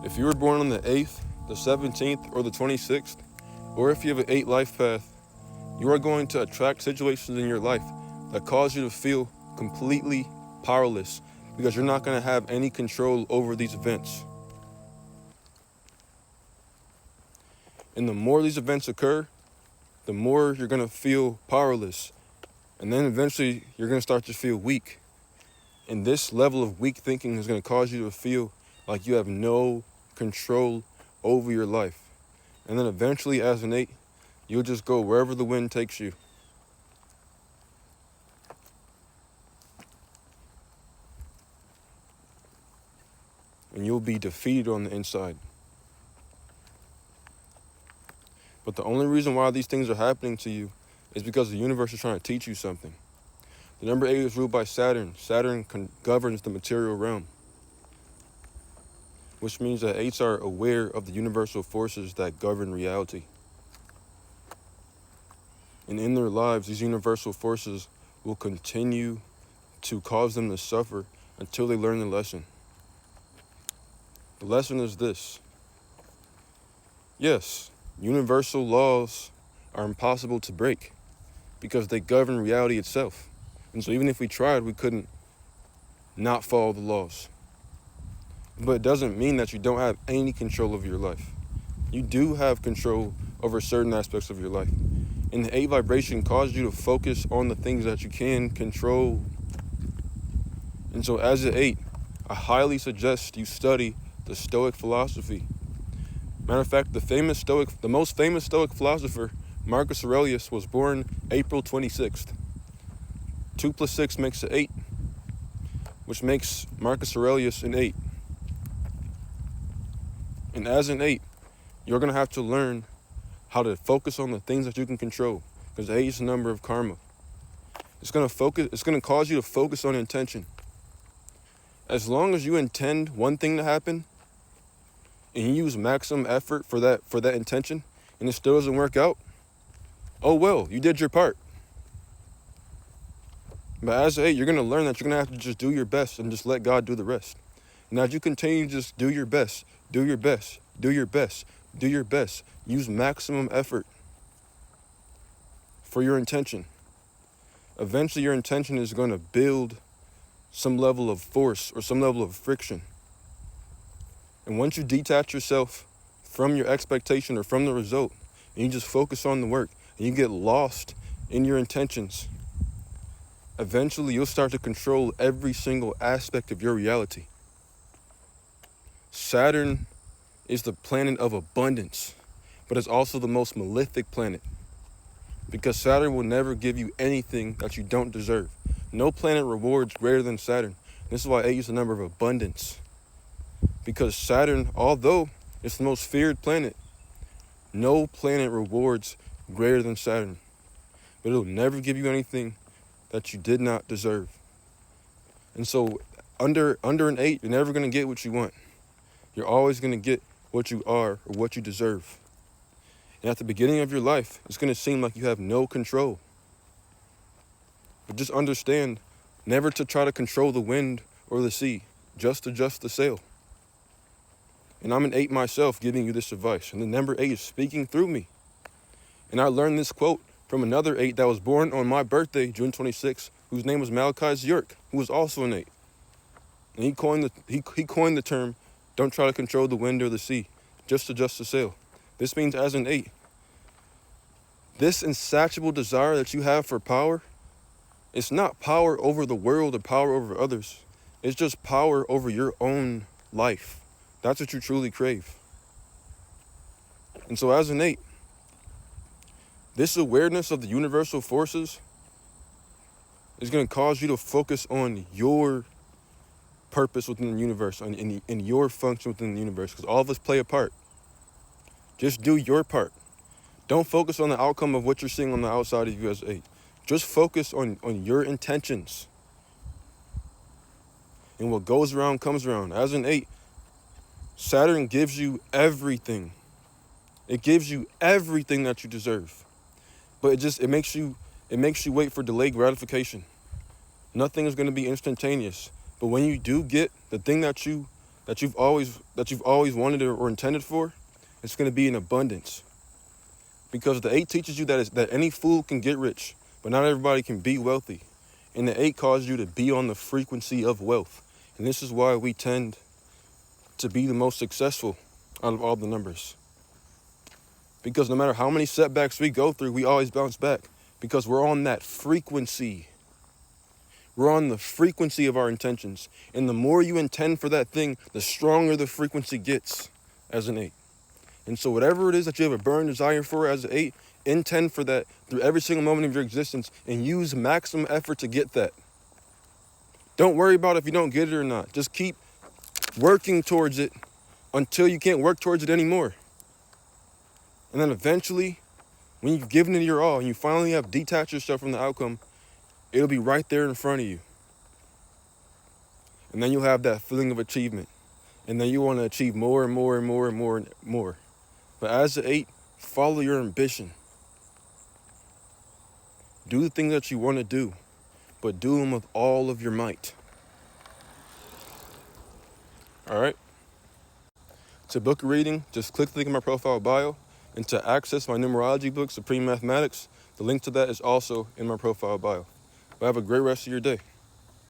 If you were born on the 8th, the 17th, or the 26th, or if you have an 8 life path, you are going to attract situations in your life that cause you to feel completely powerless because you're not going to have any control over these events. And the more these events occur, the more you're going to feel powerless. And then eventually you're going to start to feel weak. And this level of weak thinking is going to cause you to feel like you have no control over your life. And then eventually, as an 8, you'll just go wherever the wind takes you. And you'll be defeated on the inside. But the only reason why these things are happening to you is because the universe is trying to teach you something. The number 8 is ruled by Saturn. Saturn governs the material realm, which means that 8s are aware of the universal forces that govern reality. And in their lives, these universal forces will continue to cause them to suffer until they learn the lesson. The lesson is this. Yes, universal laws are impossible to break because they govern reality itself. And so even if we tried, we couldn't not follow the laws. But it doesn't mean that you don't have any control of your life. You do have control over certain aspects of your life. And the 8 vibration causes you to focus on the things that you can control. And so as an 8, I highly suggest you study the Stoic philosophy. Matter of fact, the most famous Stoic philosopher, Marcus Aurelius, was born April 26th. 2 plus 6 makes an 8, which makes Marcus Aurelius an 8. And as an 8, you're going to have to learn how to focus on the things that you can control, because 8 is the number of karma. It's going to cause you to focus on intention. As long as you intend one thing to happen and you use maximum effort for that intention and it still doesn't work out, oh well, you did your part. But as an 8, you're going to learn that you're going to have to just do your best and just let God do the rest. And as you continue to just do your best, do your best, do your best, do your best, use maximum effort for your intention. Eventually your intention is going to build some level of force or some level of friction. And once you detach yourself from your expectation or from the result, and you just focus on the work, and you get lost in your intentions, eventually you'll start to control every single aspect of your reality. Saturn is the planet of abundance, but it's also the most malefic planet, because Saturn will never give you anything that you don't deserve. No planet rewards greater than Saturn. This is why 8 is the number of abundance. Because Saturn, although it's the most feared planet, no planet rewards greater than Saturn. But it'll never give you anything that you did not deserve. And so under an 8, you're never going to get what you want. You're always going to get what you are or what you deserve. And at the beginning of your life, it's going to seem like you have no control. But just understand, never to try to control the wind or the sea, just adjust the sail. And I'm an 8 myself giving you this advice, and the number 8 is speaking through me. And I learned this quote from another 8 that was born on my birthday, June 26th, whose name was Malachi York, who was also an 8. And he coined the term, don't try to control the wind or the sea, just adjust the sail. This means as an 8, this insatiable desire that you have for power, it's not power over the world or power over others. It's just power over your own life. That's what you truly crave. And so as an 8, this awareness of the universal forces is going to cause you to focus on your purpose within the universe, in your function within the universe, because all of us play a part. Just do your part. Don't focus on the outcome of what you're seeing on the outside of you as 8. Just focus on your intentions. And what goes around comes around. As an 8, Saturn gives you everything. It gives you everything that you deserve. But it makes you wait for delayed gratification. Nothing is going to be instantaneous. But when you do get the thing that you that you've always wanted or intended for, it's going to be in abundance. Because the 8 teaches you that any fool can get rich, but not everybody can be wealthy. And the 8 causes you to be on the frequency of wealth. And this is why we tend to be the most successful out of all the numbers. Because no matter how many setbacks we go through, we always bounce back. Because we're on that frequency. We're on the frequency of our intentions. And the more you intend for that thing, the stronger the frequency gets as an 8. And so whatever it is that you have a burning desire for as an 8, intend for that through every single moment of your existence and use maximum effort to get that. Don't worry about if you don't get it or not. Just keep working towards it until you can't work towards it anymore. And then eventually, when you've given it your all and you finally have detached yourself from the outcome, it'll be right there in front of you. And then you'll have that feeling of achievement. And then you want to achieve more and more and more and more and more. But as an 8, follow your ambition. Do the things that you want to do, but do them with all of your might. All right? To book a reading, just click the link in my profile bio. And to access my numerology book, Supreme Mathematics, the link to that is also in my profile bio. But have a great rest of your day.